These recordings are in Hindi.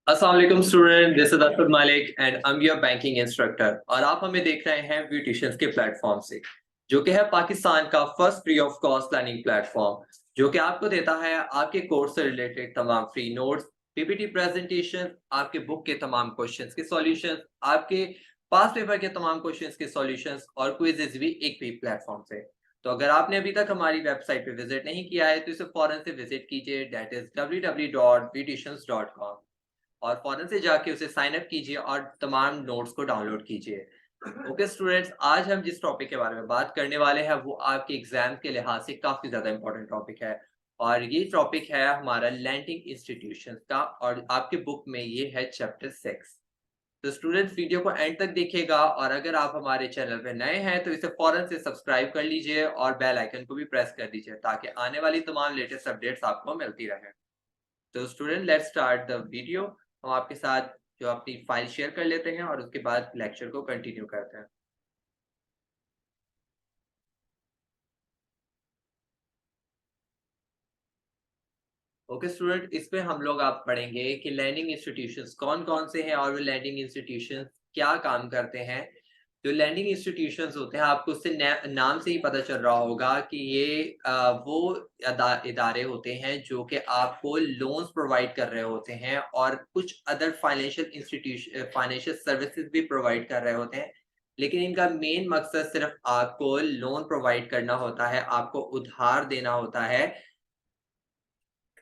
अस्सलाम वालेकुम स्टूडेंट, दिस इज अब्दुल मालिक and I am your banking instructor. और आप हमें देख रहे हैं ब्यूटिशियंस के प्लेटफॉर्म से, जो कि है पाकिस्तान का first free of cost learning platform, जो कि आपको देता है आपके कोर्स से रिलेटेड तमाम फ्री नोट्स, पीपीटी प्रेजेंटेशन, आपके बुक के तमाम क्वेश्चंस के सॉल्यूशंस, आपके पास पेपर के तमाम क्वेश्चंस के सॉल्यूशंस और क्विजेस भी एक भी प्लेटफॉर्म से। तो अगर आपने अभी तक हमारी वेबसाइट पे विजिट नहीं किया है तो इसे फौरन से विजिट कीजिए, दैट इज www.beauticians.com, और फौरन से जाके उसे साइन अप कीजिए और तमाम नोट्स को डाउनलोड कीजिए। ओके स्टूडेंट्स, आज हम जिस टॉपिक के बारे में बात करने वाले हैं वो आपके एग्जाम के लिहाज से काफी ज्यादा इंपॉर्टेंट टॉपिक है, और ये टॉपिक है हमारा लैंडिंग इंस्टीट्यूशंस का, और आपके बुक में ये है चैप्टर 6। तो स्टूडेंट्स, वीडियो को एंड तक देखिएगा, और अगर आप हमारे चैनल पे नए हैं तो इसे फौरन से सब्सक्राइब कर लीजिए और बेल आइकन को भी प्रेस कर दीजिए ताकि आने वाली तमाम लेटेस्ट अपडेट्स आपको मिलती रहे। तो student, let's start the video. हम आपके साथ जो अपनी फाइल शेयर कर लेते हैं और उसके बाद लेक्चर को कंटिन्यू करते हैं। ओके स्टूडेंट, इस पे हम लोग आप पढ़ेंगे कि लैंडिंग इंस्टीट्यूशंस कौन कौन से हैं और वो लैंडिंग इंस्टीट्यूशंस क्या काम करते हैं। जो लैंडिंग इंस्टीट्यूशंस होते हैं, आपको उससे नाम से ही पता चल रहा होगा कि ये वो इदारे होते हैं जो कि आपको लोन्स प्रोवाइड कर रहे होते हैं और कुछ other financial institution financial services भी प्रोवाइड कर रहे होते हैं। लेकिन इनका मेन मकसद सिर्फ आपको लोन प्रोवाइड करना होता है, आपको उधार देना होता है,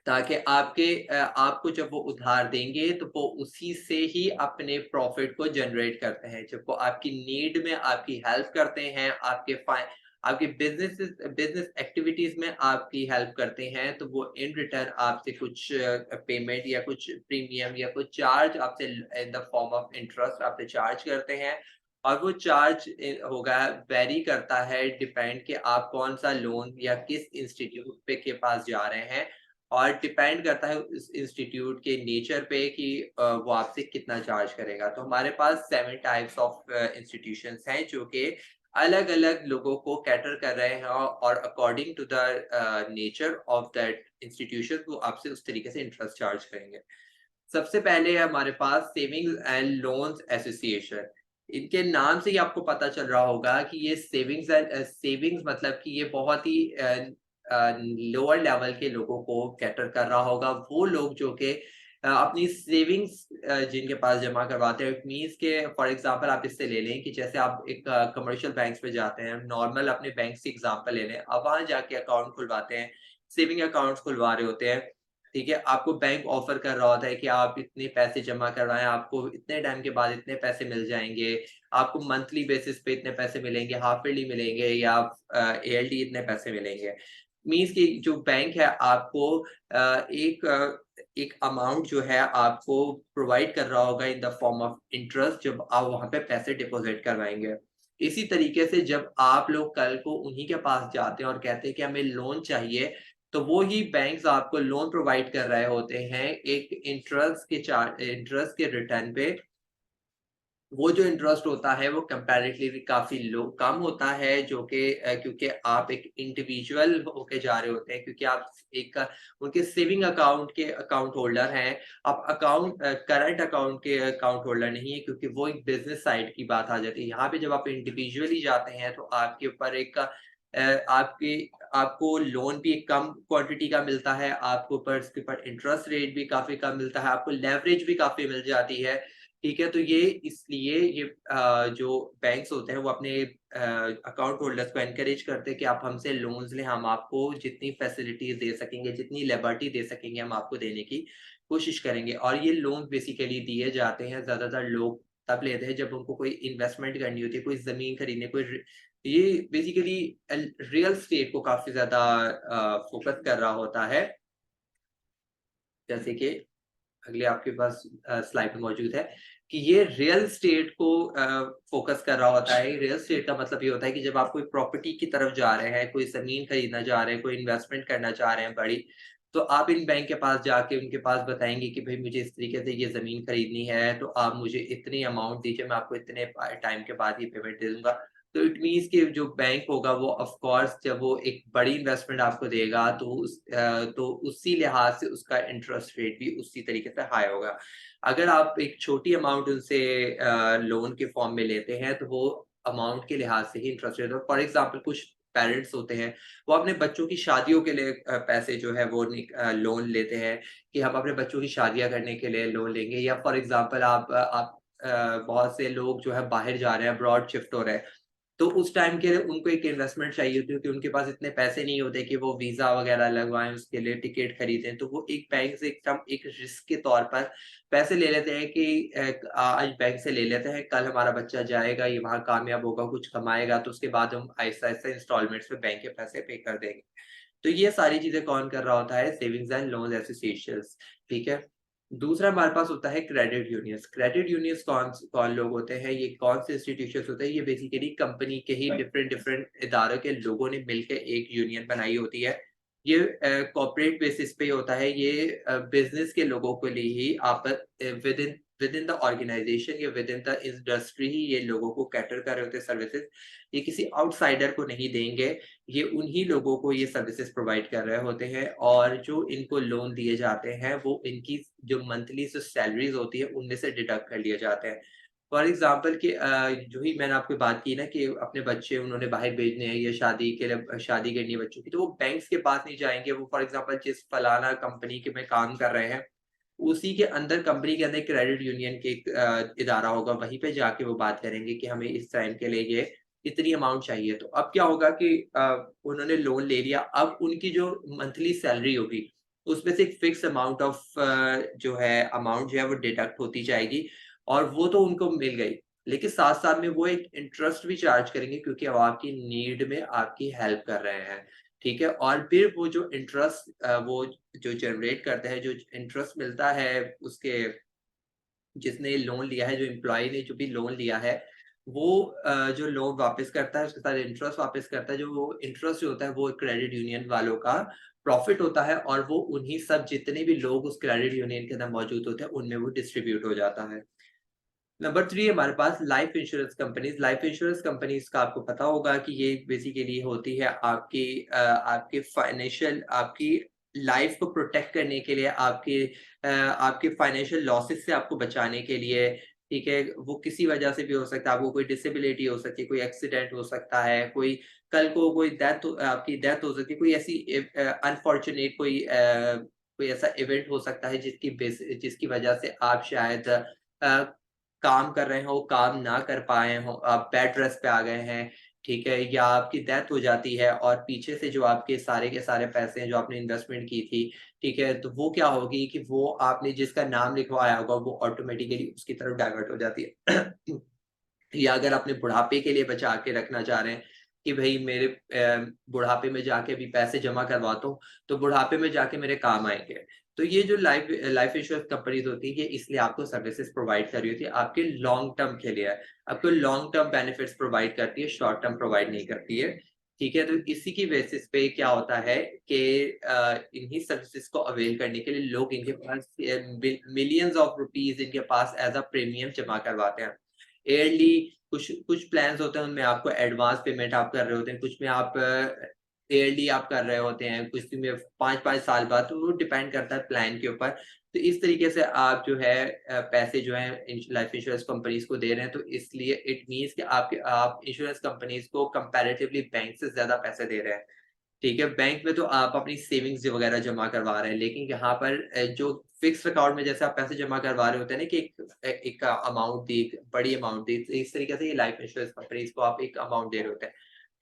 ताकि आपको जब वो उधार देंगे तो वो उसी से ही अपने प्रॉफिट को जनरेट करते हैं। जब वो आपकी नीड में आपकी हेल्प करते हैं, आपके बिजनेस एक्टिविटीज में आपकी हेल्प करते हैं, तो वो इन रिटर्न आपसे कुछ पेमेंट या कुछ प्रीमियम या कुछ चार्ज आपसे इन द फॉर्म ऑफ इंटरेस्ट आपसे चार्ज करते हैं। और वो चार्ज होगा, वेरी करता है, डिपेंड कि आप कौन सा लोन या किस इंस्टीट्यूट पे के पास जा रहे हैं, और डिपेंड करता है उस इंस्टीट्यूट के नेचर पे कि वो आपसे कितना चार्ज करेगा। तो हमारे पास 7 टाइप्स ऑफ इंस्टीट्यूशंस हैं जो कि अलग-अलग लोगों को कैटर कर रहे हैं, और according to the nature of that institution वो आपसे उस तरीके से इंटरेस्ट चार्ज करेंगे। सबसे पहले है हमारे पास सेविंग्स एंड लोन्स एसोसिएशन। इनके नाम से ही आपको पता चल रहा होगा कि ये सेविंग्स मतलब कि ये बहुत ही लोअर लेवल के लोगों को कैटर कर रहा होगा। वो लोग जो कि अपनी सेविंग्स जिनके पास जमा करवाते हैं। इट मीन्स के फॉर एग्जांपल आप इससे ले लें कि जैसे आप एक कमर्शियल बैंक्स में जाते हैं, नॉर्मल अपने बैंक से एग्जांपल ले लें, आप वहाँ जाके अकाउंट खुलवाते हैं, सेविंग अकाउंट्स खुलवा रहे होते हैं। ठीक है, आपको बैंक ऑफर कर रहा होता है कि आप इतने पैसे जमा करवाएं, आपको इतने टाइम के बाद इतने पैसे मिल जाएंगे, आपको मंथली बेसिस पे इतने पैसे मिलेंगे, हाफ ईयरली मिलेंगे, या एएलडी इतने पैसे मिलेंगे। मीन्स कि जो बैंक है आपको एक अमाउंट जो है आपको प्रोवाइड कर रहा होगा इन द फॉर्म ऑफ इंटरेस्ट, जब आप वहां पे पैसे डिपॉजिट करवाएंगे। इसी तरीके से जब आप लोग कल को उन्हीं के पास जाते हैं और कहते हैं कि हमें लोन चाहिए, तो वो ही बैंक्स आपको लोन प्रोवाइड कर रहे होते हैं एक इंटरेस्ट के रिटर्न पे। वो जो इंटरेस्ट होता है वो कंपैरेटिवली काफ़ी लो कम होता है, जो कि क्योंकि आप एक इंडिविजुअल होके जा रहे होते हैं, क्योंकि आप एक उनके सेविंग अकाउंट के अकाउंट होल्डर हैं। आप करंट अकाउंट के अकाउंट होल्डर नहीं है, क्योंकि वो एक बिज़नेस साइड की बात आ जाती है। यहाँ पे जब आप इंडिविजुअली जाते हैं तो आपके ऊपर आपके आपको लोन भी एक कम क्वांटिटी का मिलता है, आपको ऊपर इसके ऊपर इंटरेस्ट रेट भी काफ़ी कम मिलता है, आपको लेवरेज भी काफ़ी मिल जाती है। ठीक है, तो ये इसलिए ये जो बैंक्स होते हैं वो अपने अकाउंट होल्डर्स को एनकरेज करते हैं कि आप हमसे लोन्स लें, हम आपको जितनी फैसिलिटीज़ दे सकेंगे, जितनी लिबर्टी दे सकेंगे, हम आपको देने की कोशिश करेंगे। और ये लोन बेसिकली दिए जाते हैं, ज़्यादातर लोग तब लेते हैं जब उनको कोई इन्वेस्टमेंट करनी होती है, कोई ज़मीन खरीदने, ये बेसिकली रियल एस्टेट को काफ़ी ज़्यादा फोकस कर रहा होता है। जैसे कि अगले आपके पास स्लाइड में मौजूद है कि ये रियल स्टेट को फोकस कर रहा होता है। रियल स्टेट का मतलब ये होता है कि जब आप कोई प्रॉपर्टी की तरफ जा रहे हैं, कोई ज़मीन खरीदना चाह रहे हैं, कोई इन्वेस्टमेंट करना चाह रहे हैं बड़ी, तो आप इन बैंक के पास जाके उनके पास बताएँगे कि भई मुझे इस तरीके से ये ज़मीन खरीदनी है, तो आप मुझे इतनी अमाउंट दीजिए, मैं आपको इतने टाइम के बाद ये पेमेंट दे दूँगा। तो इट मीन्स कि जो बैंक होगा वो ऑफ कोर्स जब वो एक बड़ी इन्वेस्टमेंट आपको देगा तो उसी लिहाज से उसका इंटरेस्ट रेट भी उसी तरीके से हाई होगा। अगर आप एक छोटी अमाउंट उनसे लोन के फॉर्म में लेते हैं तो वो अमाउंट के लिहाज से ही इंटरेस्ट रेट फॉर एग्जांपल कुछ पेरेंट्स होते हैं, वो अपने बच्चों की शादियों के लिए पैसे जो है वो लोन लेते हैं कि हम अपने बच्चों की शादियाँ करने के लिए लोन लेंगे, या फॉर एग्जांपल आप बहुत से लोग जो है बाहर जा रहे हैं, अब्रॉड शिफ्ट हो रहे हैं, तो उस टाइम के लिए उनको एक इन्वेस्टमेंट चाहिए होती है कि उनके पास इतने पैसे नहीं होते कि वो वीज़ा वगैरह लगवाएँ, उसके लिए टिकट खरीदें। तो वो एक बैंक से एकदम एक रिस्क के तौर पर पैसे ले लेते हैं कि आज बैंक से ले लेते हैं, कल हमारा बच्चा जाएगा, ये वहाँ कामयाब होगा, कुछ कमाएगा, तो उसके बाद हम आहिस्ता-आहिस्ता इंस्टॉलमेंट्स में बैंक के पैसे पे कर देंगे। तो ये सारी चीज़ें कौन कर रहा होता है? सेविंग्स एंड लोन्स एसोसिएशंस, ठीक है? दूसरा हमारे पास होता है क्रेडिट यूनियंस। क्रेडिट यूनियंस कौन कौन लोग होते हैं? ये कौन से इंस्टीट्यूशंस होते हैं? ये बेसिकली कंपनी के ही डिफरेंट डिफरेंट इदारों के लोगों ने मिलके एक यूनियन बनाई होती है। ये कॉर्पोरेट बेसिस पे होता है। ये बिज़नेस के लोगों के लिए ही विद इन द ऑर्गेनाइजेशन या विद इन द इंडस्ट्री ही ये लोगों को कैटर कर रहे होते हैं सर्विसेज़। ये किसी आउटसाइडर को नहीं देंगे। ये उन्हीं लोगों को ये सर्विसेज प्रोवाइड कर रहे होते हैं, और जो इनको लोन दिए जाते हैं वो इनकी जो मंथली जो सैलरीज होती है उनमें से डिडक्ट कर लिए जाते हैं। फॉर एग्जांपल कि जो ही मैंने आपको बात की ना कि अपने बच्चे उन्होंने बाहर भेजने हैं या शादी के लिए शादी करनी है बच्चों की, तो वो बैंक्स के पास नहीं जाएंगे। वो फॉर एग्जांपल जिस फलाना कंपनी के में काम कर रहे हैं, उसी के अंदर कंपनी के अंदर क्रेडिट यूनियन के एक इदारा होगा, वहीं पे जाके वो बात करेंगे कि हमें इस टाइम के लिए ये इतनी अमाउंट चाहिए। तो अब क्या होगा कि उन्होंने लोन ले लिया, अब उनकी जो मंथली सैलरी होगी, उसमें से एक फिक्स अमाउंट ऑफ जो है अमाउंट जो है वो डिडक्ट होती जाएगी, और वो तो उनको मिल गई। लेकिन साथ-साथ में वो एक इंटरेस्ट भी चार्ज करेंगे क्योंकि वो आपकी नीड में आपकी हेल्प कर रहे हैं, ठीक है? और फिर वो जो इंटरेस्ट वो जो जनरेट करते हैं, जो इंटरेस्ट मिलता है उसके जिसने लोन लिया है, जो एम्प्लॉयी ने जो भी लोन लिया है, वो जो लोन वापस करता है, उसके साथ इंटरेस्ट वापस करता है। जो वो इंटरेस्ट जो होता है, वो क्रेडिट यूनियन वालों का प्रॉफिट होता है, और वो उन्हीं सब जितने भी लोग उस क्रेडिट यूनियन के अंदर मौजूद होते हैं, उनमें वो डिस्ट्रीब्यूट हो जाता है। नंबर 3 हमारे पास life insurance companies. Life insurance companies का आपको पता होगा कि ये बेसिकली होती है आपके फाइनेंशियल आपकी लाइफ को प्रोटेक्ट करने के लिए, आपके फाइनेंशियल लॉसेस से आपको बचाने के लिए, ठीक है? वो किसी वजह से भी हो सकता है, आपको कोई डिसेबिलिटी हो सकती है, कोई एक्सीडेंट हो सकता है, कोई कल को कोई आपकी डेथ हो सकती है, कोई ऐसी अनफॉर्च्यूनेट कोई ऐसा इवेंट हो सकता है जिसकी वजह से आप शायद काम कर रहे हो, काम ना कर पाए हों, आप बेड रेस्ट पे आ गए हैं, ठीक है? या आपकी डेथ हो जाती है और पीछे से जो आपके सारे के सारे पैसे हैं, जो आपने इन्वेस्टमेंट की थी, ठीक है? तो वो क्या होगी कि वो आपने जिसका नाम लिखवाया होगा, वो ऑटोमैटिकली उसकी तरफ डाइवर्ट हो जाती है। या अगर अपने बुढ़ापे के लिए बचा के रखना चाह रहे हैं कि भई मेरे बुढ़ापे में जाके भी पैसे जमा करवाता हूँ, तो बुढ़ापे में जाके मेरे काम आएँगे। तो ये जो लाइफ इंश्योरेंस कंपनीज़ होती है, ये इसलिए आपको सर्विसेज़ प्रोवाइड कर रही होती है, आपके लॉन्ग टर्म के लिए। आपको लॉन्ग टर्म बेनिफिट्स प्रोवाइड करती है, शॉर्ट टर्म प्रोवाइड नहीं करती है। ठीक है? तो इसी की बेसिस पे क्या होता है कि इन्हीं सर्विसेज़ को अवेल करने के लिए लोग इनके पास मिलियंस ऑफ रुपीज़ इनके पास एज़ अ प्रीमियम जमा करवाते हैं। ईयरली कुछ कुछ प्लान्स होते हैं, उनमें आपको एडवांस पेमेंट आप कर रहे होते हैं, कुछ में आप ईयरली आप कर रहे होते हैं, कुछ में 5-5 साल बाद, तो वो डिपेंड करता है प्लान के ऊपर। तो इस तरीके से आप जो है पैसे जो हैं लाइफ इंश्योरेंस कंपनीज़ को दे रहे हैं, तो इसलिए इट मीन्स कि आप इंश्योरेंस कंपनीज़ को कंपैरेटिवली बैंक से ज़्यादा पैसे दे रहे हैं। ठीक है, बैंक में तो आप अपनी सेविंग्स वगैरह जमा करवा रहे हैं, लेकिन यहाँ पर जो फिक्स्ड अकाउंट में जैसे आप पैसे जमा करवा रहे होते हैं ना कि एक अमाउंट दी, एक बड़ी अमाउंट दी, तो इस तरीके से ये लाइफ इंश्योरेंस कंपनीज़ को आप एक अमाउंट दे रहे होते हैं।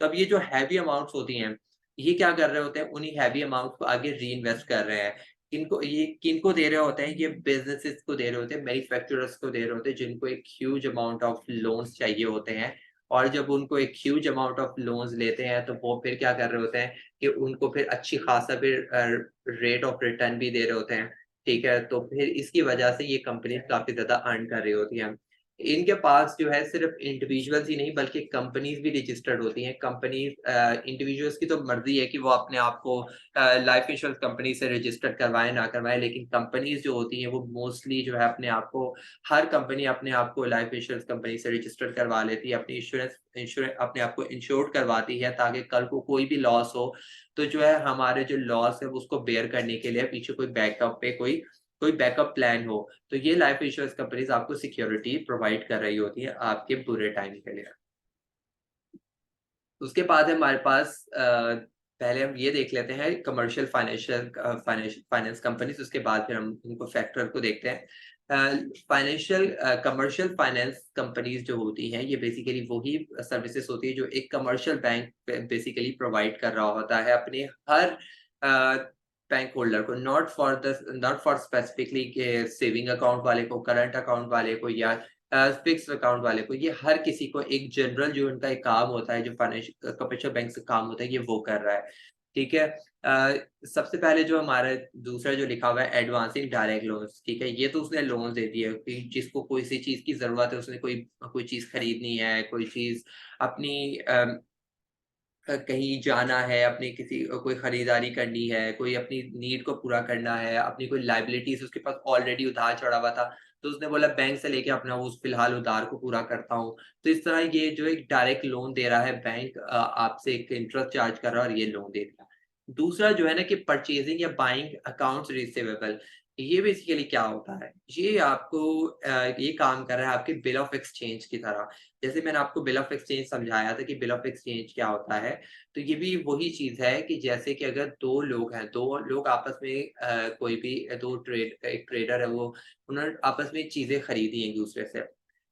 तो अब ये जो हैवी अमाउंट्स होती हैं, ये क्या कर रहे होते हैं, उन्हीं हैवी अमाउंट को आगे रीइन्वेस्ट कर रहे हैं। किनको दे रहे होते हैं, ये बिज़नेसेस को दे रहे होते हैं, मैन्युफैक्चरर्स को दे रहे होते हैं, जिनको एक ह्यूज अमाउंट ऑफ लोन्स चाहिए होते हैं, और जब उनको एक ह्यूज अमाउंट ऑफ लोन्स लेते हैं, तो वो फिर क्या कर रहे होते हैं कि उनको फिर अच्छी खासा फिर रेट ऑफ रिटर्न भी दे रहे होते हैं, ठीक है? तो फिर इसकी वजह से ये कंपनीज़ काफ़ी ज़्यादा अर्न कर रही होती हैं। इनके पास जो है सिर्फ इंडिविजुअल्स ही नहीं बल्कि कंपनीज भी रजिस्टर्ड होती हैं। कंपनीज इंडिविजुअल्स की तो मर्जी है कि वो अपने आप को लाइफ इंश्योरेंस कंपनी से रजिस्टर्ड करवाएं ना करवाएं, लेकिन कंपनीज जो होती हैं वो मोस्टली जो है अपने आप को, हर कंपनी अपने आप को लाइफ इंश्योरेंस कंपनी से रजिस्टर्ड करवा लेती है, अपनी इंश्योरेंस अपने आप को इंश्योर्ड करवाती है, ताकि कल को कोई भी लॉस हो तो जो है हमारे जो लॉस है उसको बेयर करने के लिए पीछे कोई बैकअप पे कोई कोई बैकअप प्लान हो। तो ये लाइफ इंश्योरेंस कंपनीज आपको सिक्योरिटी प्रोवाइड कर रही होती है आपके बुरे टाइम के लिए। उसके बाद है हमारे पास पहले हम ये देख लेते हैं कमर्शियल फाइनेंस कंपनीज, उसके बाद फिर हम उनको फैक्टर को देखते हैं। कमर्शियल फाइनेंस कंपनीज जो होती हैं ये बेसिकली वही सर्विसेज होती है जो एक कमर्शियल बैंक बेसिकली प्रोवाइड कर रहा होता है अपने हर बैंक होल्डर को, नॉट फॉर स्पेसिफिकली के सेविंग अकाउंट वाले को, करंट अकाउंट वाले को या फिक्स अकाउंट वाले को। ये हर किसी को एक जनरल जो इनका एक काम होता है, जो फाइनेंशियल कमर्शियल बैंक से काम होता है, ये वो कर रहा है। ठीक है। सबसे पहले जो हमारा दूसरा जो लिखा हुआ है एडवांसिंग डायरेक्ट लोन्स, ठीक है, ये तो उसने लोन दे दिए कि जिसको कोई सी चीज की जरूरत है, उसने कोई कोई चीज खरीदनी है, कोई चीज अपनी कहीं जाना है, अपनी किसी कोई खरीदारी करनी है, कोई अपनी नीड को पूरा करना है, अपनी कोई लायबिलिटीज उसके पास ऑलरेडी उधार चढ़ा हुआ था, तो उसने बोला बैंक से लेके अपना उस फिलहाल उधार को पूरा करता हूँ। तो इस तरह ये जो एक डायरेक्ट लोन दे रहा है बैंक, आपसे एक इंटरेस्ट चार्ज कर रहा है और ये लोन दे रहा है। दूसरा जो है ना कि परचेजिंग या बाइंग अकाउंट्स रिसीवेबल, ये बेसिकली क्या होता है, ये आपको ये काम कर रहा है आपके बिल ऑफ एक्सचेंज की तरह। जैसे मैंने आपको बिल ऑफ एक्सचेंज समझाया था कि बिल ऑफ एक्सचेंज क्या होता है, तो ये भी वही चीज़ है कि जैसे कि अगर 2 लोग हैं, 2 लोग आपस में कोई भी 2 एक ट्रेडर है, वो उन्होंने आपस में चीज़ें खरीदी एक-दूसरे से,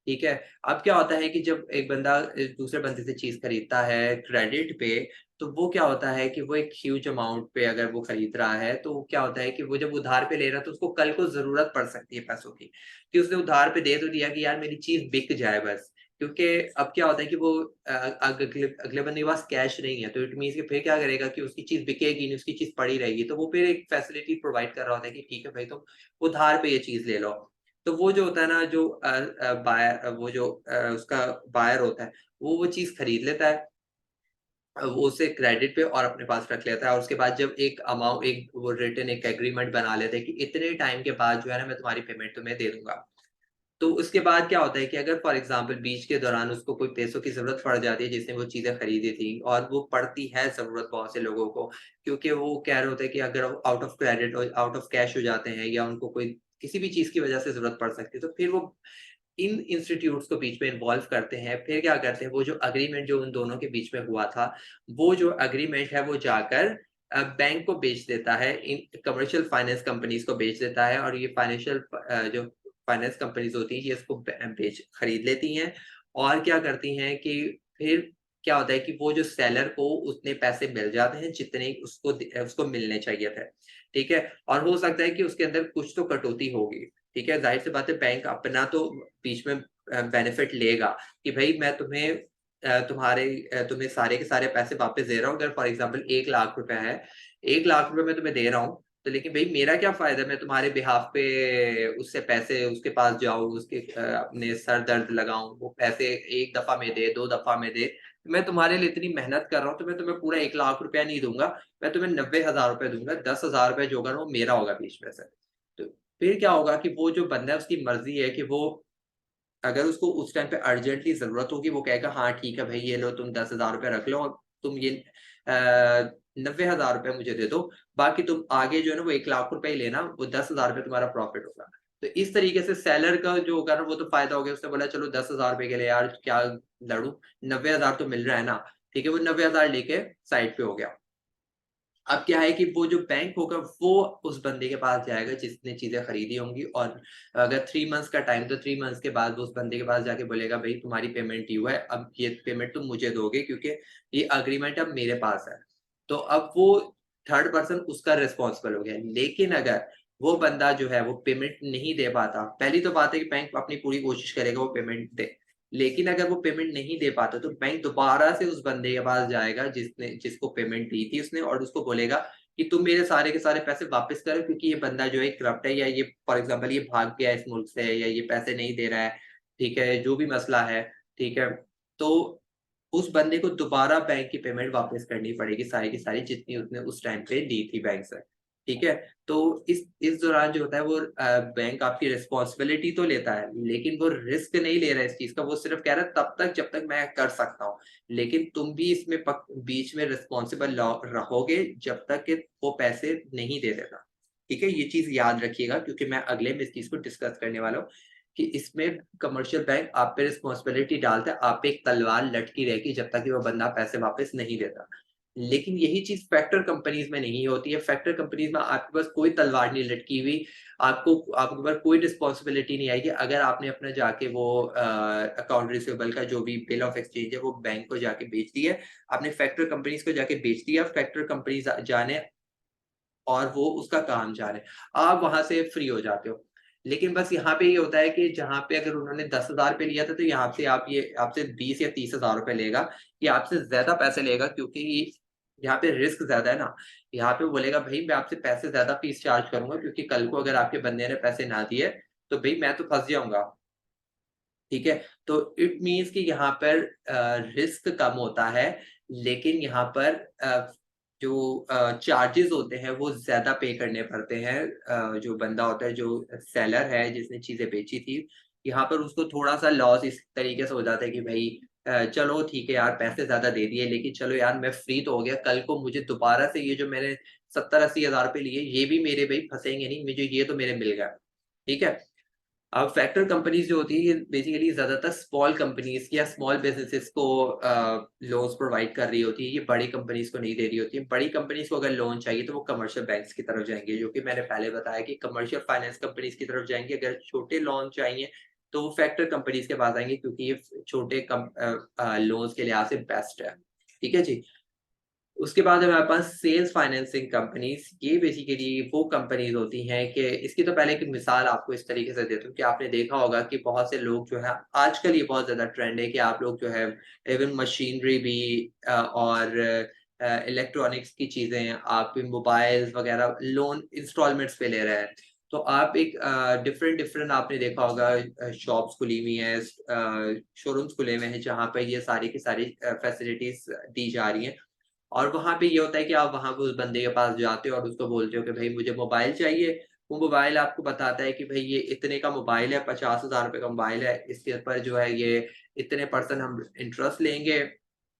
ठीक है? अब क्या होता है कि जब एक बंदा दूसरे बंदे से चीज़ खरीदता है क्रेडिट पे, तो वो क्या होता है कि वो एक ह्यूज अमाउंट पे अगर वो खरीद रहा है, तो क्या होता है कि वो जब उधार पे ले रहा है, तो उसको कल को ज़रूरत पड़ सकती है पैसों की, कि उसने उधार पे दे तो दिया कि यार मेरी चीज़ बिक जाए बस। क्योंकि अब क्या होता है कि वो अगले बंदे के पास कैश नहीं है, तो इट मीन्स कि फिर क्या करेगा कि उसकी चीज़ बिकेगी नहीं, उसकी चीज़ पड़ी रहेगी। तो वो फिर एक फैसिलिटी प्रोवाइड कर रहा होता है कि ठीक है भाई, तुम उधार पे ये चीज़ ले लो। तो वो जो होता है ना, जो बायर वो जो उसका बायर होता है, वो चीज़ खरीद लेता है। वो उसे क्रेडिट पे और अपने पास रख लेता है, और उसके बाद जब एक वो रिटन एक एग्रीमेंट बना लेते हैं कि इतने टाइम के बाद जो है ना मैं तुम्हारी पेमेंट तुम्हें दे दूँगा। तो उसके बाद क्या होता है कि अगर फॉर एग्ज़ाम्पल बीच के दौरान उसको कोई पैसों की ज़रूरत पड़ जाती है, जिसने वो चीज़ें खरीदी थी, और वो पड़ती है ज़रूरत बहुत से लोगों को, क्योंकि वो कह रहे होते हैं कि अगर आउट ऑफ क्रेडिट और आउट ऑफ कैश हो जाते हैं, या उनको कोई किसी भी चीज़ की वजह से ज़रूरत पड़ सकती है, तो फिर वो इन इंस्टीट्यूट्स को बीच में इन्वॉल्व करते हैं। फिर क्या करते हैं, वो जो एग्रीमेंट जो उन दोनों के बीच में हुआ था, वो जो एग्रीमेंट है वो जाकर बैंक को बेच देता है, इन कमर्शियल फाइनेंस कंपनीज़ को बेच देता है, और ये जो फाइनेंस कंपनीज़ होती हैं, ये इसको बेच खरीद लेती हैं, और क्या करती हैं कि फिर क्या होता है कि वो जो सेलर को उतने पैसे मिल जाते हैं जितने उसको मिलने चाहिए थे, ठीक है? और हो सकता है कि उसके अंदर कुछ तो कटौती होगी, ठीक है? ज़ाहिर-सी बात है, बैंक अपना तो बीच में बेनिफिट लेगा कि भई मैं तुम्हें सारे के सारे पैसे वापस दे रहा हूँ। अगर फॉर एग्ज़ाम्पल 1 लाख रुपए है, 1 लाख रुपए मैं तुम्हें दे रहा हूँ, तो लेकिन भई मेरा क्या फ़ायदा, मैं तुम्हारे बिहाफ़ पे उससे पैसे उसके पास जाऊँ, अपने सर दर्द लगाऊँ, वो पैसे 1 दफ़ा में दे, 2 दफ़ा में दे। मैं तुम्हारे लिए इतनी मेहनत कर रहा हूँ, तो मैं तुम्हें पूरा 1 लाख रुपया नहीं दूँगा, मैं तुम्हें 90,000 रुपए दूँगा, 10,000 रुपए जो होगा ना वो मेरा होगा बीच में से। तो फिर क्या होगा कि वो जो बंदा है उसकी मर्ज़ी है कि वो अगर उसको उस टाइम पे अर्जेंटली ज़रूरत होगी, वो कहेगा हाँ ठीक है भाई, ये लो तुम 10,000 रुपए रख लो, और तुम ये 90,000 रुपए मुझे दे दो। बाकी तुम आगे जो है ना वो 1 लाख रुपए ही लेना, वो 10,000 रुपए तुम्हारा प्रॉफ़िट होगा। तो इस तरीके से सेलर का जो होगा ना वो तो फ़ायदा हो गया, उसने बोला चलो 10,000 रुपए के लिए यार क्या लड़ूँ, 90,000 तो मिल रहा है ना, ठीक है, वो 90,000 लेके साइड पे हो गया। अब क्या है कि वो जो बैंक होगा वो उस बंदे के पास जाएगा जिसने चीज़ें खरीदी होंगी, और अगर 3 मंथ्स का टाइम, तो 3 मंथ्स के बाद वो उस बंदे के पास जाके बोलेगा भई तुम्हारी पेमेंट ड्यू है, अब ये पेमेंट तुम मुझे दोगे क्योंकि ये एग्रीमेंट अब मेरे पास है। तो अब वो थर्ड पर्सन उसका रिस्पॉन्सिबल हो गया। लेकिन अगर वो बंदा जो है वो पेमेंट नहीं दे पाता, पहली तो बात है कि बैंक अपनी पूरी कोशिश करेगा वो पेमेंट दे। लेकिन अगर वो पेमेंट नहीं दे पाता, तो बैंक दोबारा से उस बंदे के पास जाएगा जिसको पेमेंट दी थी उसने, और उसको बोलेगा कि तुम मेरे सारे के सारे पैसे वापस करो, क्योंकि ये बंदा जो है करप्ट है, या ये फॉर एग्ज़ाम्पल ये भाग गया इस मुल्क से, या ये पैसे नहीं दे रहा है, ठीक है, जो भी मसला है, ठीक है, तो उस बंदे को दोबारा बैंक की पेमेंट वापस करनी पड़ेगी सारी की सारी जितनी उसने उस टाइम पे ली थी बैंक से, ठीक है? तो इस दौरान जो होता है वो बैंक आपकी रिस्पॉन्सिबिलिटी तो लेता है, लेकिन वो रिस्क नहीं ले रहा है इस चीज़ का, वो सिर्फ़ कह रहा है तब तक जब तक मैं कर सकता हूँ। लेकिन तुम भी इसमें बीच में रिस्पॉन्सिबल रहोगे जब तक कि वो पैसे नहीं दे देता, ठीक है? ये चीज़ याद रखिएगा क्योंकि मैं अगले में इस चीज़ को डिस्कस करने वाला हूँ कि इसमें कमर्शियल बैंक आप पे रिस्पॉन्सिबिलिटी डालता है, आप पे एक तलवार लटकी रहेगी जब तक कि वो बंदा पैसे वापस नहीं देता। लेकिन यही चीज़ फैक्टर कंपनीज़ में नहीं होती है, फैक्टर कंपनीज़ में आपके पास कोई तलवार नहीं लटकी हुई, आपके पास कोई रिस्पॉन्सिबिलिटी नहीं आएगी अगर आपने अपना जाके वो अकाउंट रिसीवेबल का जो भी बिल ऑफ एक्सचेंज है वो बैंक को जाके बेच दिया है, आपने फैक्टर कंपनीज़ को जाके बेच दिया, फैक्टर कंपनीज़ जाने और वो उसका काम जाने, आप वहाँ से फ्री हो जाते हो। लेकिन बस यहाँ पे ये होता है कि जहाँ पे अगर उन्होंने 10,000 पे लिया था, तो यहाँ से आपसे 20 या 30,000 रुपए लेगा। ये आपसे ज़्यादा पैसे लेगा क्योंकि यहाँ पे रिस्क ज़्यादा है ना। यहाँ पे वो बोलेगा भई मैं आपसे पैसे ज़्यादा फीस चार्ज करूँगा क्योंकि कल को अगर आपके बंदे ने पैसे ना दिए, तो भई मैं तो फँस जाऊँगा। ठीक है? तो इट मीन्स कि यहाँ पर रिस्क कम होता है, लेकिन यहाँ पर जो चार्जेज़ होते हैं वो ज़्यादा पे करने पड़ते हैं। जो बंदा होता है, जो सेलर है जिसने चीज़ें बेची थी, यहाँ पर उसको थोड़ा-सा लॉस इस तरीके से हो जाता है कि भई चलो ठीक है यार पैसे ज़्यादा दे दिए, लेकिन चलो यार मैं फ्री तो हो गया, कल को मुझे दोबारा से ये जो मैंने 70-80 हज़ार रुपए लिए, ये भी मेरे भई फँसेंगे नहीं, मुझे ये तो मेरे मिल गया। ठीक है? अब फैक्टर कंपनीज़ जो होती है, ये बेसिकली ज़्यादातर स्मॉल कंपनीज़ या स्मॉल बिज़नेसेस को लोन्स प्रोवाइड कर रही होती है, ये बड़ी कंपनीज़ को नहीं दे रही होती है। बड़ी कंपनीज़ को अगर लोन चाहिए तो वो कमर्शियल बैंक्स की तरफ जाएँगे, जो कि मैंने पहले बताया कि कमर्शियल फाइनेंस कंपनीज़ की तरफ जाएँगे। अगर छोटे लोन चाहिए, तो वो फैक्टर कंपनीज़ के पास आएँगे क्योंकि ये छोटे लोन्स के लिहाज़ से बेस्ट है। ठीक है जी? उसके बाद हमारे पास सेल्स फाइनेंसिंग कंपनीज़, ये बेसिकली वो कंपनीज़ होती हैं कि इसकी तो पहले एक मिसाल आपको इस तरीके से देता हूँ कि आपने देखा होगा कि बहुत से लोग जो है आजकल ये बहुत ज़्यादा ट्रेंड है कि आप लोग जो है इवन मशीनरी भी और इलेक्ट्रॉनिक्स की चीज़ें आप मोबाइल्स वगैरह लोन इंस्टॉलमेंट्स पे ले रहे हैं। तो आप एक डिफरेंट डिफरेंट आपने देखा होगा शॉप्स खुली हुई हैं, शोरूम्स खुले हुए हैं जहाँ पे ये सारी की सारी फैसिलिटीज़ दी जा रही हैं। और वहाँ पे ये होता है कि आप वहाँ पे उस बंदे के पास जाते हो और उसको बोलते हो कि भई मुझे मोबाइल चाहिए। वो मोबाइल आपको बताता है कि भई ये इतने का मोबाइल है, 50,000 रुपए का मोबाइल है, इसके ऊपर जो है ये इतने % हम इंटरेस्ट लेंगे।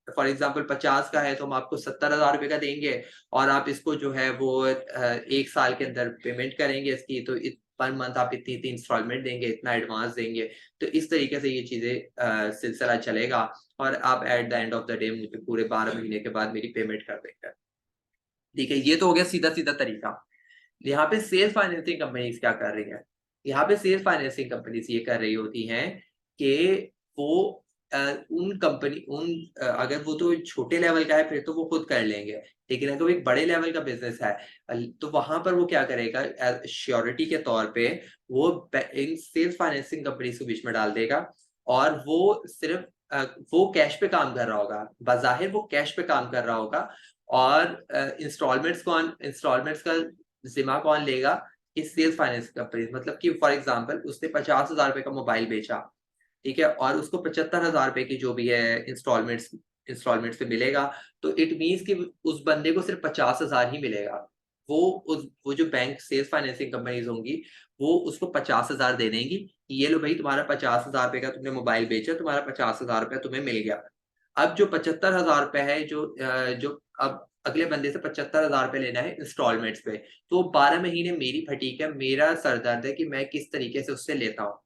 फॉर एग्ज़ाम्पल 50 का है तो हम आपको 70,000 रुपए का देंगे और आप इसको जो है वो 1 साल के अंदर पेमेंट करेंगे इसकी, तो पर मंथ आप इतनी-इतनी इंस्टॉलमेंट देंगे, इतना एडवांस देंगे। तो इस तरीके से ये चीज़ें सिलसिला चलेगा और आप at the end of the day मुझे पूरे 12 महीने के बाद मेरी पेमेंट कर देंगे। ठीक है, ये तो हो गया सीधा-सीधा तरीका। यहाँ पे सेल्स फाइनेंसिंग कंपनीज़ क्या कर रही हैं? यहाँ पे सेल्स फाइनेंसिंग कंपनीज़ ये कर रही होती हैं कि वो अ, अगर वो तो छोटे लेवल का है फिर तो वो खुद कर लेंगे। लेकिन अगर वो एक बड़े लेवल का बिज़नेस है तो वहाँ पर वो क्या करेगा श्योरिटी के तौर पे वो इन सेल्स फाइनेंसिंग कंपनीज़ को बीच में डाल देगा और वो सिर्फ़ वो कैश पे काम कर रहा होगा। बज़ाहिर वो कैश पे काम कर रहा होगा और इंस्टॉलमेंट्स का ज़िम्मा कौन लेगा? कि सेल्स फाइनेंस कंपनी मतलब कि फॉर एग्ज़ाम्पल उसने ₹50,000 का मोबाइल बेचा, ठीक है? और उसको ₹75,000 की जो भी है इंस्टॉलमेंट्स पे मिलेगा, तो इट मीन्स कि उस बंदे को सिर्फ़ 50,000 ही मिलेगा। वो जो बैंक सेल्स फाइनेंसिंग कंपनीज़ होंगी, वो उसको 50,000 दे देंगी, कि ये लो भई तुम्हारा ₹50,000 का तुमने मोबाइल बेचा, तुम्हारा ₹50,000 तुम्हें मिल गया। अब जो ₹75,000 है जो अब अगले बंदे से ₹75,000 लेना है इंस्टॉलमेंट्स पे, तो 12 महीने मेरी फटीक है, मेरा सर दर्द है कि मैं किस तरीके से उससे लेता हूँ,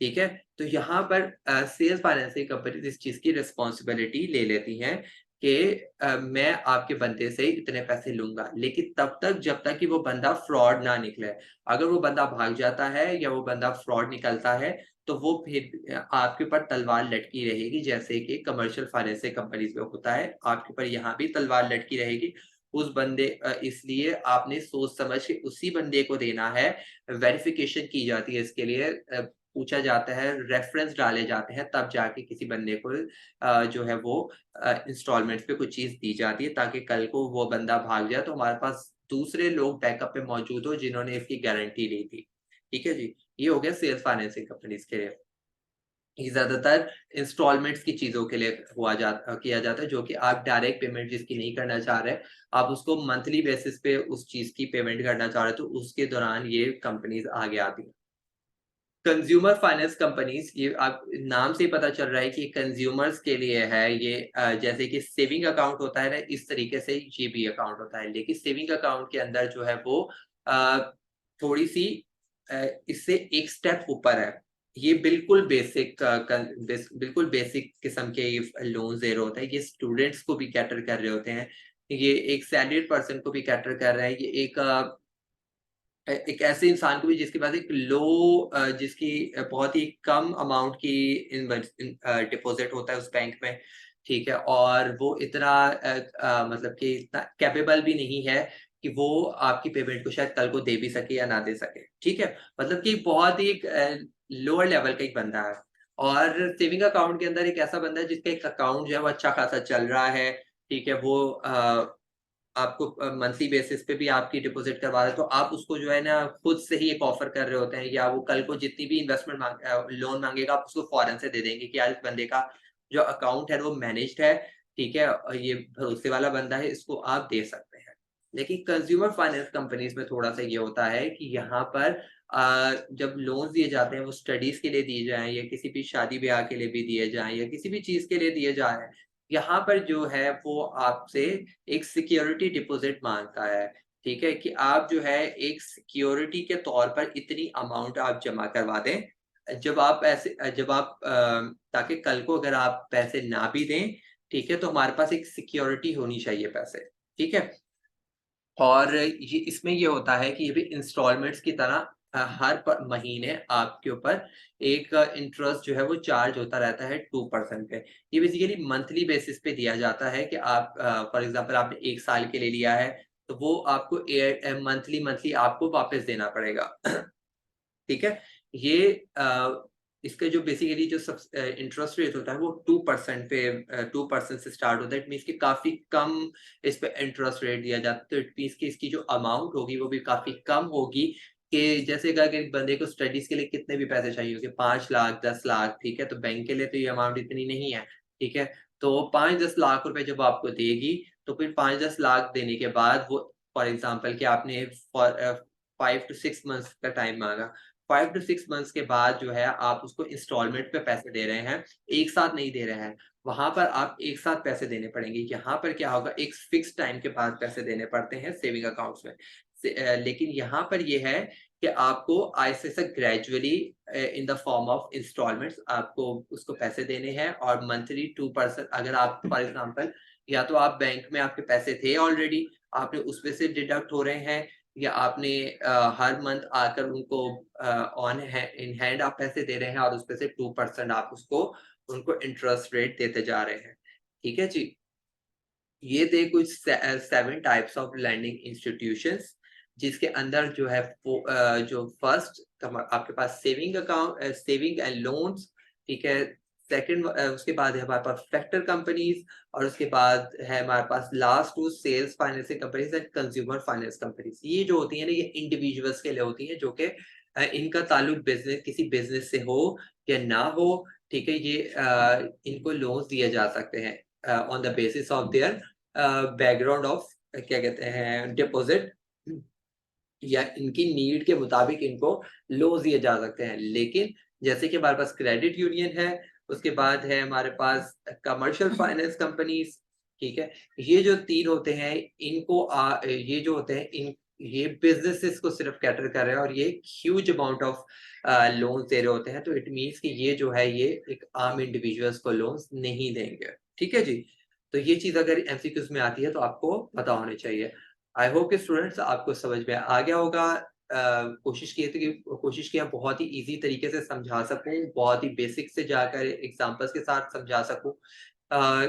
ठीक है? तो यहाँ पर सेल्स फाइनेंसिंग कंपनीज़ इस चीज़ की रिस्पॉन्सिबिलिटी ले लेती हैं कि मैं आपके बंदे से इतने पैसे लूँगा, लेकिन तब तक जब तक कि वो बंदा फ्रॉड ना निकले। अगर वो बंदा भाग जाता है या वो बंदा फ्रॉड निकलता है, तो वो फिर आपके ऊपर तलवार लटकी रहेगी जैसे कि कमर्शियल फाइनेंसिंग कंपनीज़ में होता है, आपके ऊपर यहाँ भी तलवार लटकी रहेगी। इसलिए आपने सोच समझ के उसी बंदे को देना है, वेरिफ़िकेशन की जाती है इसके लिए पूछा जाता है, रेफ़रेंस डाले जाते हैं, तब जाके किसी बंदे को जो है वो इंस्टॉलमेंट्स पे कुछ चीज़ दी जाती है ताकि कल को वो बंदा भाग जाए तो हमारे पास दूसरे लोग बैकअप पे मौजूद हो जिन्होंने इसकी गारंटी ली थी। ठीक है जी? ये हो गया सेल्स फाइनेंसिंग कंपनीज़ के लिए। ये ज़्यादातर इंस्टॉलमेंट्स की चीज़ों के लिए किया जाता है, जो कि आप डायरेक्ट पेमेंट जिसकी नहीं करना चाह रहे, आप उसको मंथली बेसिस पे उस चीज़ की पेमेंट करना चाह रहे हो, तो उसके दौरान ये कंपनीज़ आगे आती हैं। कंज्यूमर फाइनेंस कंपनीज़, ये आप नाम से ही पता चल रहा है कि कंज्यूमर्स के लिए है ये, जैसे कि सेविंग अकाउंट होता है ना, इस तरीके से ये भी अकाउंट होता है। लेकिन सेविंग अकाउंट के अंदर जो है वो थोड़ी-सी इससे एक स्टेप ऊपर है। ये बिल्कुल बेसिक बिल्कुल बेसिक किस्म के लोन्स दे रहे होते हैं। ये स्टूडेंट्स को भी कैटर कर रहे होते हैं। ये एक सैलरीड पर्सन को भी कैटर कर रहा है। ये एक ऐसे इंसान को भी जिसके पास एक जिसकी बहुत ही कम अमाउंट की डिपॉज़िट होता है उस बैंक में, ठीक है? और वो इतना मतलब कि इतना कैपेबल भी नहीं है कि वो आपकी पेमेंट को शायद कल को दे भी सके या ना दे सके, ठीक है? मतलब कि बहुत ही एक लोअर लेवल का एक बंदा है। और सेविंग अकाउंट के अंदर एक ऐसा बंदा है जिसका एक अकाउंट जो है वो अच्छा खासा चल रहा है, ठीक है? वो आपको मंथली बेसिस पे भी आपकी डिपॉज़िट करवा रहे हैं, तो आप उसको जो है ना खुद से ही एक ऑफ़र कर रहे होते हैं, या वो कल को जितनी भी लोन माँगेगा आप उसको फ़ौरन से दे देंगे कि यार इस बंदे का जो अकाउंट है वो मैनेज्ड है, ठीक है? और ये भरोसे वाला बंदा है, इसको आप दे सकते हैं। लेकिन कंज़्यूमर फाइनेंस कंपनीज़ में थोड़ा-सा ये होता है कि यहाँ पर जब लोन्स दिए जाते हैं वो स्टडीज़ के लिए दिए जाएँ, या किसी भी शादी-ब्याह के लिए भी दिए जाएँ, या किसी भी चीज़ के लिए दिए जा रहे हैं, यहाँ पर जो है वो आपसे एक सिक्योरिटी डिपॉज़िट माँगता है, ठीक है? कि आप जो है एक सिक्योरिटी के तौर पर इतनी अमाउंट आप जमा करवा दें, जब आप ताकि कल को अगर आप पैसे ना भी दें, ठीक है? तो हमारे पास एक सिक्योरिटी होनी चाहिए पैसे, ठीक है? और ये इसमें ये होता है कि ये भी इंस्टॉलमेंट्स की तरह हर महीने आपके ऊपर एक इंटरेस्ट जो है वो चार्ज होता रहता है 2% पे। ये बेसिकली मंथली बेसिस पे दिया जाता है कि आप फॉर एग्ज़ाम्पल आपने 1 साल के लिए लिया है, तो वो आपको मंथली मंथली आपको वापस देना पड़ेगा। ठीक है? ये इसका जो बेसिकली जो इंटरेस्ट रेट होता है वो 2% से स्टार्ट होता है। इट मीन्स कि काफ़ी कम इस पे इंटरेस्ट रेट दिया जाता है। तो इट मीन्स कि इसकी जो अमाउंट होगी वो भी काफ़ी कम होगी, कि जैसे अगर एक बंदे को स्टडीज़ के लिए कितने भी पैसे चाहिए होंगे, 5 लाख, 10 लाख, ठीक है? तो बैंक के लिए तो ये अमाउंट इतनी नहीं है, ठीक है? तो 5-10 लाख रुपए जब आपको देगी, तो फिर 5-10 लाख देने के बाद वो फॉर एग्ज़ाम्पल कि आपने 5 टू 6 मंथ्स का टाइम माँगा। 5 टू 6 मंथ्स के बाद जो है आप उसको इंस्टॉलमेंट पे पैसे दे रहे हैं, एक साथ नहीं दे रहे हैं। वहाँ पर आप एक साथ पैसे देने पड़ेंगे। यहाँ पर क्या होगा, एक फिक्स टाइम के बाद पैसे देने पड़ते हैं सेविंग अकाउंट्स में। लेकिन यहाँ पर ये है कि आपको आहिस्ता से gradually in the form of instalments आपको उसको पैसे देने हैं, और मंथली 2% अगर आप फॉर एग्ज़ाम्पल, या तो आप बैंक में आपके पैसे थे ऑलरेडी, आपने उसमें से डिडक्ट हो रहे हैं, या आपने हर मंथ आकर उनको ऑन है इन हैंड आप पैसे दे रहे हैं, और उसमें से 2% आप उसको उनको इंटरेस्ट रेट देते जा रहे हैं। ठीक है जी? ये थे कुछ 7 टाइप्स ऑफ लैंडिंग इंस्टीट्यूशंस, जिसके अंदर जो है जो फर्स्ट आपके पास सेविंग एंड लोन्स, ठीक है? सेकंड उसके बाद है हमारे पास फैक्टर कंपनीज़, और उसके बाद है हमारे पास last 2 sales financing companies and consumer finance companies. ये जो होती है ना, ये इंडिविजुअल्स के लिए होती हैं, जो कि इनका ताल्लुक किसी बिज़नेस से हो या ना हो, ठीक है? ये इनको लोन्स दिए जा सकते हैं on the basis of their background of क्या कहते हैं डिपॉजिट, या इनकी नीड के मुताबिक इनको लोन्स दिए जा सकते हैं। लेकिन जैसे कि हमारे पास क्रेडिट यूनियन है, उसके बाद है हमारे पास कमर्शियल फाइनेंस कंपनीज़, ठीक है? ये जो 3 होते हैं, ये जो होते हैं ये बिज़नेसेस को सिर्फ़ कैटर कर रहे हैं, और ये ह्यूज अमाउंट ऑफ लोन्स दे रहे होते हैं। तो इट मीन्स कि ये जो है ये एक आम इंडिविजुअल्स को लोन्स नहीं देंगे। ठीक है जी? तो ये चीज़ अगर एमसीक्यूज़ में आती है तो आपको पता होनी चाहिए। आई होप कि स्टूडेंट्स आपको समझ में आ गया होगा। कोशिश किया बहुत ही ईज़ी तरीके से समझा सकूँ, बहुत ही बेसिक से जाकर एग्ज़ाम्पल्स के साथ समझा सकूँ। अ,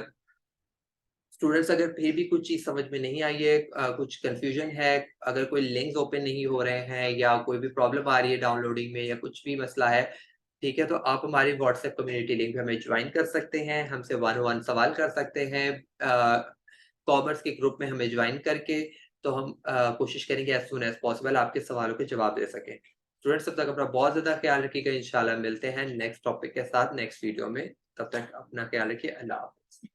स्टूडेंट्स अगर फिर भी कुछ चीज़ समझ में नहीं आई है, कुछ कन्फ्यूजन है, अगर कोई लिंक्स ओपन नहीं हो रहे हैं, या कोई भी प्रॉब्लम आ रही है डाउनलोडिंग में, या कुछ भी मसला है, ठीक है? तो आप हमारी व्हाट्सएप कम्युनिटी लिंक पे हमें जॉइन कर सकते हैं, हमसे वन ऑन वन सवाल कर सकते हैं। कॉमर्स के ग्रुप में हमें जॉइन करके, तो हम कोशिश करेंगे एज़ सून एज़ पॉसिबल आपके सवालों के जवाब दे सकें। स्टूडेंट्स तब तक अपना बहुत ज़्यादा ख्याल रखिएगा। इंशाल्लाह मिलते हैं नेक्स्ट टॉपिक के साथ नेक्स्ट वीडियो में। तब तक अपना ख्याल रखिए। अल्लाह हाफ़िज़।